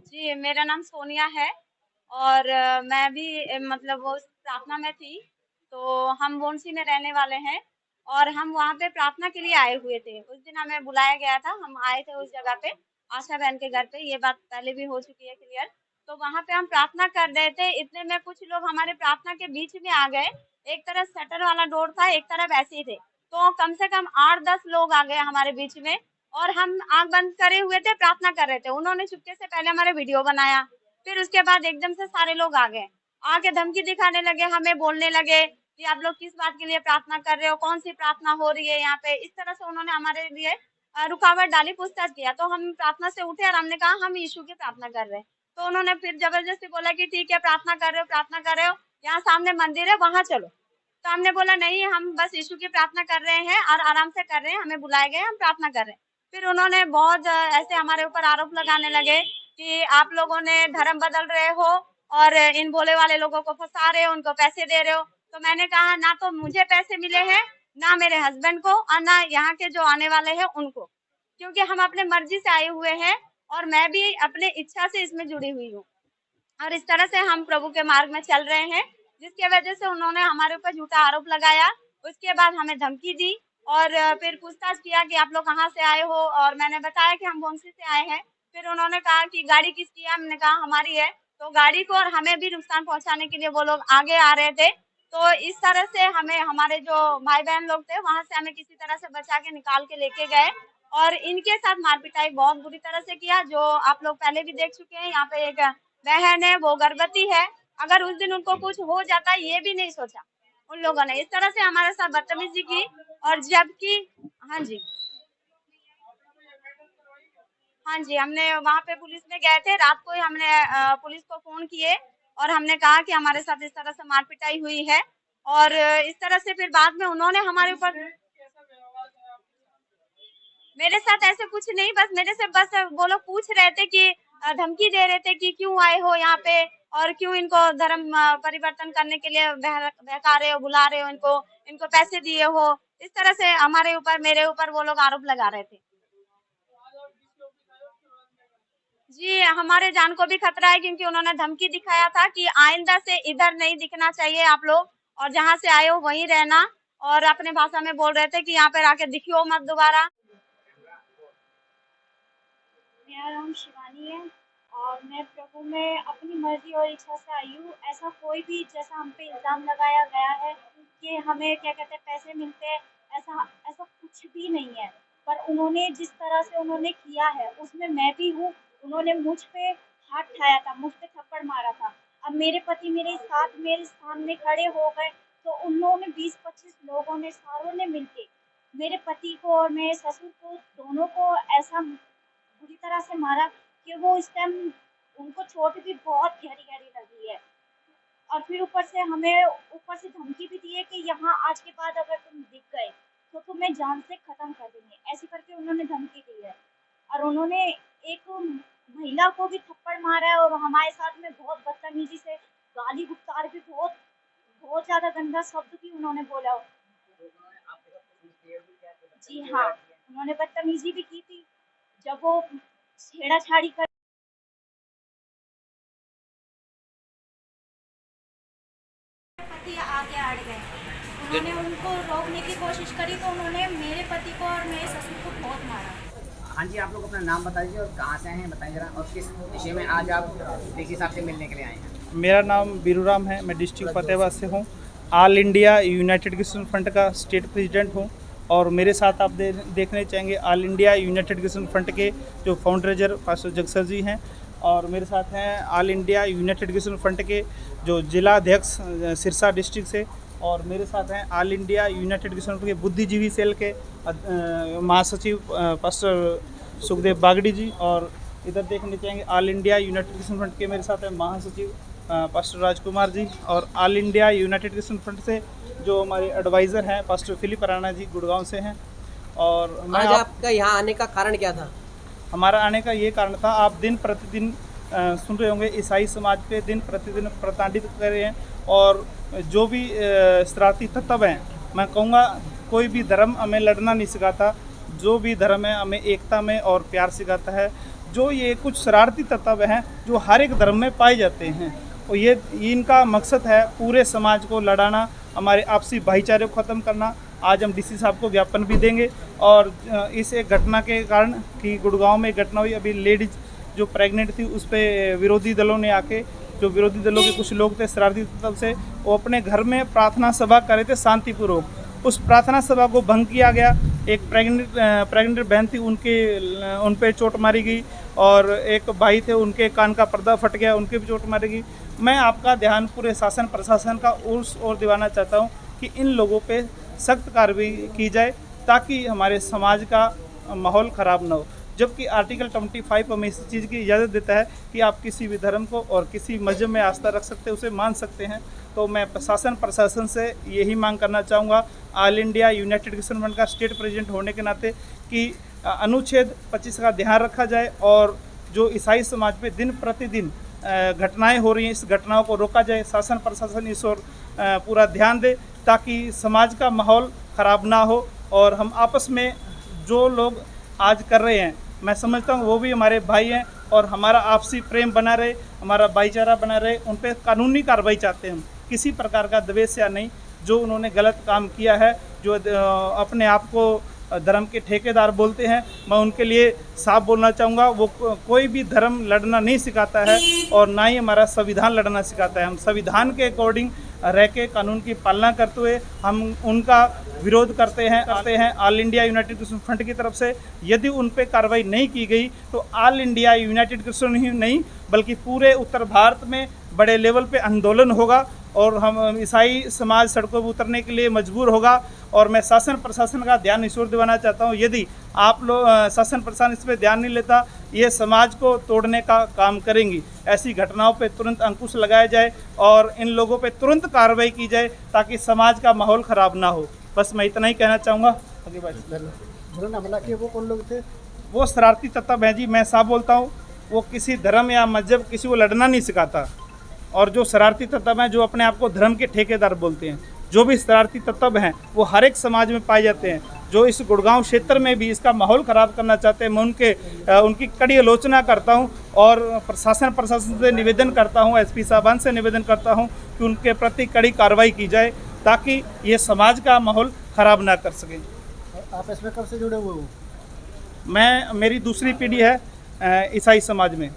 जी, मेरा नाम सोनिया है और मैं भी मतलब वो उस प्रार्थना में थी। तो हम वाराणसी में रहने वाले हैं और हम वहाँ पे प्रार्थना के लिए आए हुए थे। उस दिन हमें बुलाया गया था, हम आए थे उस जगह पे, आशा बहन के घर पे। ये बात पहले भी हो चुकी है क्लियर। तो वहाँ पे हम प्रार्थना कर रहे थे, इतने में कुछ लोग हमारे प्रार्थना के बीच में आ गए। एक तरफ शटर वाला डोर था, एक तरफ ऐसे ही थे। तो कम से कम 8-10 लोग आ गए हमारे बीच में और हम आंख बंद करे हुए थे, प्रार्थना कर रहे थे। उन्होंने चुपके से पहले हमारे वीडियो बनाया, फिर उसके बाद एकदम से सारे लोग आ गए, आके धमकी दिखाने लगे, हमें बोलने लगे कि आप लोग किस बात के लिए प्रार्थना कर रहे हो, कौन सी प्रार्थना हो रही है यहाँ पे। इस तरह से उन्होंने हमारे लिए रुकावट डाली, पूछताछ किया। तो हम प्रार्थना से उठे और हमने कहा हम यीशु की प्रार्थना कर रहे हैं। तो उन्होंने फिर जबरदस्ती बोला कि ठीक है, प्रार्थना कर रहे हो, प्रार्थना कर रहे हो, यहाँ सामने मंदिर है, वहां चलो। तो हमने बोला नहीं, हम बस यीशु की प्रार्थना कर रहे हैं और आराम से कर रहे हैं, हमें बुलाए गए, हम प्रार्थना कर रहे हैं। फिर उन्होंने बहुत ऐसे हमारे ऊपर आरोप लगाने लगे कि आप लोगों ने धर्म बदल रहे हो और इन भोले वाले लोगों को फंसा रहे हो, उनको पैसे दे रहे हो। तो मैंने कहा ना तो मुझे पैसे मिले हैं, ना मेरे हस्बैंड को, और ना यहाँ के जो आने वाले हैं उनको, क्योंकि हम अपने मर्जी से आए हुए हैं और मैं भी अपने इच्छा से इसमें जुड़ी हुई हूँ। और इस तरह से हम प्रभु के मार्ग में चल रहे हैं, जिसके वजह से उन्होंने हमारे ऊपर झूठा आरोप लगाया। उसके बाद हमें धमकी दी और फिर पूछताछ किया कि आप लोग कहाँ से आए हो, और मैंने बताया कि हम वाराणसी से आए हैं। फिर उन्होंने कहा कि गाड़ी किसकी है, हमने कहा हमारी है। तो गाड़ी को और हमें भी नुकसान पहुंचाने के लिए वो लोग आगे आ रहे थे। तो इस तरह से हमें, हमारे जो भाई बहन लोग थे, वहां से हमें किसी तरह से बचा के निकाल के लेके गए और इनके साथ मारपिटाई बहुत बुरी तरह से किया, जो आप लोग पहले भी देख चुके हैं। यहाँ पे एक बहन है, वो गर्भवती है, अगर उस दिन उनको कुछ हो जाता ये भी नहीं सोचा उन लोगों ने। इस तरह से हमारे साथ बदतमीजी की। और जबकि हाँ जी, हाँ जी, हमने वहाँ पे पुलिस में गए थे, रात को ही हमने पुलिस को फोन किए और हमने कहा कि हमारे साथ इस तरह से मारपिटाई हुई है। और इस तरह से फिर बाद में उन्होंने हमारे ऊपर, मेरे साथ ऐसे कुछ नहीं, बस मेरे से बस वो लोग पूछ रहे थे कि धमकी दे रहे थे कि क्यों आए हो यहाँ पे और क्यों इनको धर्म परिवर्तन करने के लिए बहका रहे हो, बुला रहे हो, इनको इनको पैसे दिए हो। इस तरह से हमारे ऊपर, मेरे ऊपर वो लोग आरोप लगा रहे थे। जी, हमारे जान को भी खतरा है, क्योंकि उन्होंने धमकी दिखाया था कि आइंदा से इधर नहीं दिखना चाहिए आप लोग, और जहाँ से आए हो वहीं रहना। और अपने भाषा में बोल रहे थे कि यहाँ पे आके दिखियो मत दोबारा। मेरा नाम शिवानी है और मैं प्रभु में अपनी मर्जी और इच्छा से आई हूँ। ऐसा कोई भी, जैसा हम पे इल्ज़ाम लगाया गया है कि हमें क्या कहते हैं पैसे मिलते हैं, ऐसा ऐसा कुछ भी नहीं है। पर उन्होंने जिस तरह से उन्होंने किया है उसमें मैं भी हूँ। उन्होंने मुझ पे हाथ उठाया था, मुझ पे थप्पड़ मारा था। अब मेरे पति मेरे साथ मेरे सामने खड़े हो गए, तो उन लोगों ने 20-25 लोगों ने, सारों ने मिलके मेरे पति को और मेरे ससुर को, दोनों को ऐसा बुरी तरह से मारा कि वो इस टाइम उनको चोट भी बहुत गहरी-गहरी लगी है। और फिर ऊपर से हमें ऊपर से धमकी भी दी है कि यहाँ आज के बाद अगर तुम दिख गए तो तुम्हें जान से खत्म कर देंगे, ऐसे करके उन्होंने धमकी दी है। और उन्होंने एक महिला को भी थप्पड़ मारा है और हमारे साथ में बहुत बदतमीजी से गाली गुप्तार भी, बहुत बहुत ज्यादा गंदा शब्द भी उन्होंने बोला। जी हाँ, उन्होंने बदतमीजी भी की थी जब वो छेड़ा-छाड़ी कर पति आगे अड़ गए। उन्होंने उनको रोकने की कोशिश करी, तो उन्होंने मेरे पति को और मेरे ससुर को बहुत मारा। हाँ जी, आप लोग अपना नाम बता दीजिए और कहाँ से आए हैं बताइए ज़रा, और किस विषय में आज आप देखिए साहब से मिलने के लिए आए हैं। मेरा नाम बीरूराम है, मैं डिस्ट्रिक्ट फतेहाबाद से हूँ। All India United Christian front का स्टेट प्रेसिडेंट हूँ। और मेरे साथ आप देखने चाहेंगे all India United Christian front के जो फाउंडर पास्टर जगसर जी हैं, और मेरे साथ हैं all India United Christian front के जो जिला अध्यक्ष सिरसा डिस्ट्रिक्ट से, और मेरे साथ हैं all India United Christian front के बुद्धिजीवी सेल के महासचिव पास्टर सुखदेव बागड़ी जी। और इधर देखने चाहेंगे all India United Christian front के मेरे साथ हैं महासचिव पास्टर राजकुमार जी, और all India United Christian front से जो हमारे एडवाइज़र हैं पास्टर फिलिप राणा जी गुड़गांव से हैं। और आज आपका यहाँ आने का कारण क्या था? हमारा आने का ये कारण था, आप दिन प्रतिदिन सुन रहे होंगे ईसाई समाज पे दिन प्रतिदिन प्रताड़ित कर रहे हैं, और जो भी शरारती तत्व हैं, मैं कहूँगा कोई भी धर्म हमें लड़ना नहीं सिखाता, जो भी धर्म है हमें एकता में और प्यार सिखाता है। जो ये कुछ शरारती तत्व हैं जो हर एक धर्म में पाए जाते हैं, और ये इनका मकसद है पूरे समाज को लड़ाना, हमारे आपसी भाईचारे को ख़त्म करना। आज हम डीसी साहब को ज्ञापन भी देंगे। और इस एक घटना के कारण कि गुड़गांव में घटना हुई, अभी लेडीज जो प्रेग्नेंट थी उस पर विरोधी दलों ने आके, जो विरोधी दलों के कुछ लोग थे शरारती तत्व से, वो अपने घर में प्रार्थना सभा कर रहे थे शांतिपूर्वक। उस प्रार्थना सभा को भंग किया गया। एक प्रेग्नेंट बहन थी, उन पे चोट मारी गई, और एक भाई थे उनके कान का पर्दा फट गया, उनके भी चोट मारी गई। मैं आपका ध्यान पूरे शासन प्रशासन का उस ओर दिलाना चाहता हूँ कि इन लोगों पे सख्त कार्रवाई की जाए ताकि हमारे समाज का माहौल ख़राब ना हो। जबकि आर्टिकल 25 हमें इस चीज़ की इजाज़त देता है कि आप किसी भी धर्म को और किसी मजहब में आस्था रख सकते हैं, उसे मान सकते हैं। तो मैं प्रशासन से यही मांग करना चाहूँगा, ऑल इंडिया यूनाइटेड किसान फ्रंट का स्टेट प्रेसिडेंट होने के नाते, कि अनुच्छेद 25 का ध्यान रखा जाए और जो ईसाई समाज पे दिन प्रतिदिन घटनाएं हो रही हैं, इस घटनाओं को रोका जाए। शासन प्रशासन इस ओर पूरा ध्यान दे ताकि समाज का माहौल ख़राब ना हो, और हम आपस में जो लोग आज कर रहे हैं, मैं समझता हूँ वो भी हमारे भाई हैं, और हमारा आपसी प्रेम बना रहे, हमारा भाईचारा बना रहे। उन पर कानूनी कार्रवाई चाहते हैं हम, किसी प्रकार का द्वेष या नहीं। जो उन्होंने गलत काम किया है, जो अपने आप को धर्म के ठेकेदार बोलते हैं, मैं उनके लिए साफ बोलना चाहूँगा, वो कोई भी धर्म लड़ना नहीं सिखाता है और ना ही हमारा संविधान लड़ना सिखाता है। हम संविधान के अकॉर्डिंग रह के कानून की पालना करते हुए हम उनका विरोध करते हैं ऑल इंडिया यूनाइटेड किसान फ्रंट की तरफ से। यदि उन पे कार्रवाई नहीं की गई तो ऑल इंडिया यूनाइटेड किसान ही नहीं बल्कि पूरे उत्तर भारत में बड़े लेवल पे आंदोलन होगा, और हम ईसाई समाज सड़कों पर उतरने के लिए मजबूर होगा। और मैं शासन प्रशासन का ध्यान इस ओर दिलाना चाहता हूँ, यदि आप लोग शासन प्रशासन इस पर ध्यान नहीं लेता, ये समाज को तोड़ने का काम करेंगी। ऐसी घटनाओं पे तुरंत अंकुश लगाया जाए और इन लोगों पे तुरंत कार्रवाई की जाए ताकि समाज का माहौल ख़राब ना हो। बस मैं इतना ही कहना चाहूँगा। आगे बात। जिन्होंने हमला किया वो कौन लोग थे? वो शरारती तत्व हैं जी, मैं साफ बोलता हूँ, वो किसी धर्म या मजहब किसी को लड़ना नहीं सिखाता। और जो शरारती तत्व हैं, जो अपने आप को धर्म के ठेकेदार बोलते हैं, जो भी शरारती तत्व हैं वो हर एक समाज में पाए जाते हैं। जो इस गुड़गांव क्षेत्र में भी इसका माहौल ख़राब करना चाहते हैं, मैं उनकी कड़ी आलोचना करता हूं और प्रशासन से निवेदन करता हूं, एसपी साहबान से निवेदन करता हूं कि उनके प्रति कड़ी कार्रवाई की जाए ताकि ये समाज का माहौल ख़राब ना कर सकें। आप इसमें कब से जुड़े हुए हो? मेरी दूसरी पीढ़ी है ईसाई समाज में,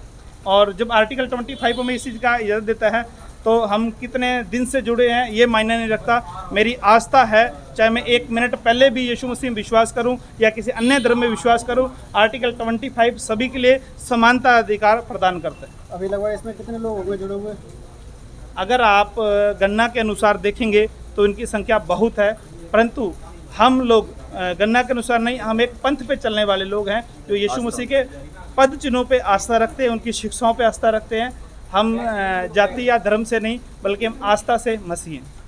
और जब आर्टिकल 25 में इस चीज़ का इजाज़त देता है तो हम कितने दिन से जुड़े हैं ये मायने नहीं रखता। मेरी आस्था है, चाहे मैं 1 मिनट पहले भी यीशु मसीह में विश्वास करूं या किसी अन्य धर्म में विश्वास करूं, आर्टिकल 25 सभी के लिए समानता अधिकार प्रदान करता है। अभी लगभग इसमें कितने लोग हो गए जुड़े हुए? अगर आप गणना के अनुसार देखेंगे तो इनकी संख्या बहुत है, परंतु हम लोग गणना के अनुसार नहीं, हम एक पंथ पे चलने वाले लोग हैं जो यीशु मसीह के पद चिन्हों पे आस्था रखते हैं, उनकी शिक्षाओं पे आस्था रखते हैं। हम जाति या धर्म से नहीं बल्कि हम आस्था से मसीह हैं।